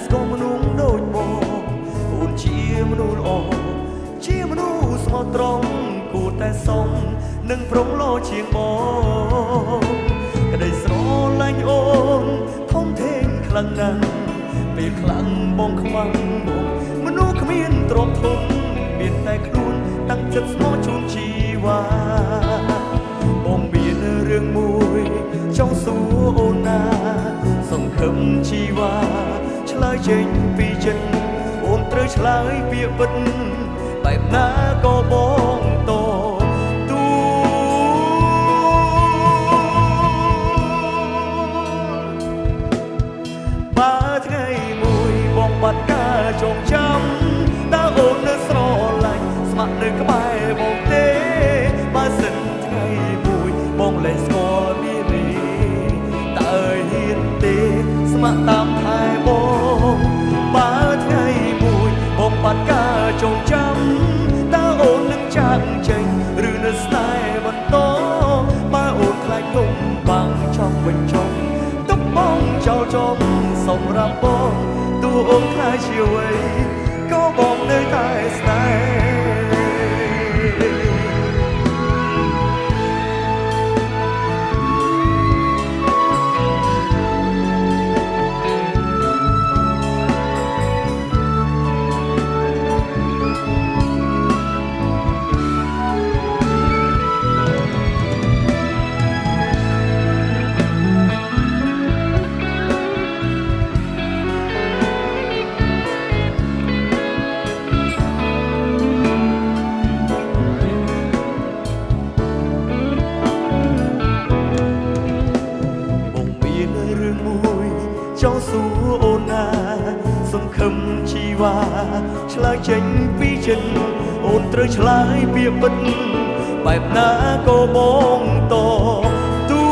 ស្គាល់មនុស្សដូចបងអូនជាមនុស្សល្អជាមនុស្សស្មោះត្រង់គួរតែសមនឹងព្រមលោជាងបងក្តីស្រឡាញ់អូនធំធេងខ្លាំងណាស់ពេលខ្លាំងបងខ្មាំងបងមនុស្សគ្មានទ្រព្យធនមានតែខ្លួនតាំងចិត្តស្មោះជូនជីវ៉ាបងមានរឿងមួយចង់សួរអូនណាសង្ឃឹមជីវ៉ាឆ្លើយចេញពីចិត្តអូនត្រូវឆ្លើយពាក្យពិតបែបណាក៏បងតទូបើថ្ងៃមួយបងបាត់ការចងចាំតើអូននៅស្រឡាញ់ស្ម័គ្រនៅក្បែរបងទេបើសិនថ្ងៃមួយបងលែងស្គាល់មានរីតើហ៊ានទេស្ម័គ្រតាមថែបងបើថ្ងៃមួយបងបាត់ការចងចាំតើអូននឹងចាក់ចេញឬនៅស្នេហ៍បន្តបើអូនខ្លាចលំបាំងចង់វិញចង់ទុកបងចោលចំសម្រាប់បងទោះអូនខ្លាចជាអ្វីក៏បងនៅតែស្នេហ៍ចង់សួរអូនណាសង្ឃឹមជីវ៉ាឆ្លើយចេញពីចិត្តអូនត្រូវឆ្លើយពាក្យពិតបែបណាក៏បងតទូ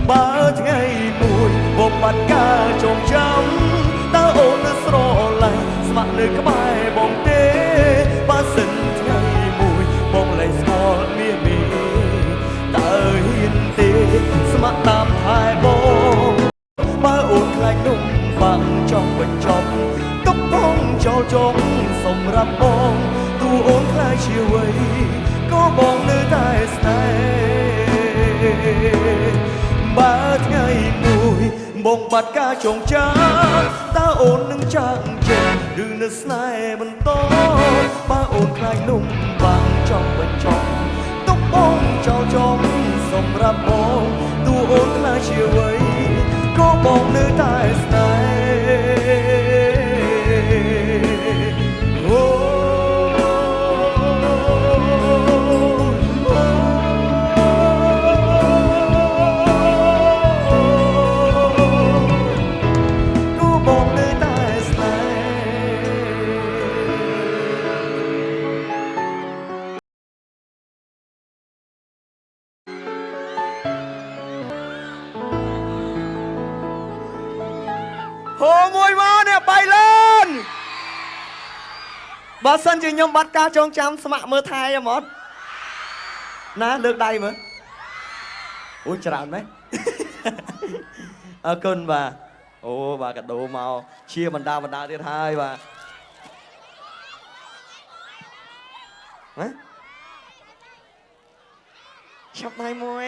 បើថ្ងៃមួយបងបាត់ការចងចាំតើអូននៅស្រឡាញ់ស្ម័គ្រនៅក្បែរបងទេបើសិនថ្ងៃមួយបងលែងស្គាល់មានស្ម័គ្រតាមថែបងបើអូនខ្លាចនំបាំងចង់បញ្ចប់ទុកបងចោលចងសម្រាប់បងទោះអូនខ្លាចជាអ្វីក៏បងនៅតែស្នេហ៍បើថ្ងៃមួយបងបាត់ការចងចាំតើអូននឹងចាក់ចេញឬនៅស្នេហ៍បន្តបើអូនខ្លាចនំបាំងចង់បញ្ចប់ទុកបងចោលចងសម្រាប់បងទោះអូនខ្លាចជាអ្វីក៏បងនៅតែស្នេហ៍អូក៏បងនៅតែស្នេហ៍ហូមួយមកនេះ3លានបើសិនជាខ្ញុំបាត់ការចងចាំស្ម័គ្រមើលថែហ្មងណាលើកដៃមើលអូច្រើនមែនអរគុណបាទអូបាទកាដូមកជាបណ្ដាទៀតហើយបាទហ៎ឆាប់ដៃមួយ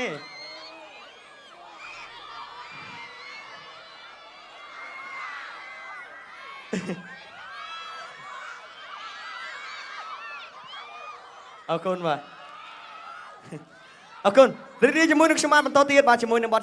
អរគុណបាទអរគុណរីករាយជាមួយនឹងខ្ញុំបានបន្តទៀតបាទជាមួយនឹងបទ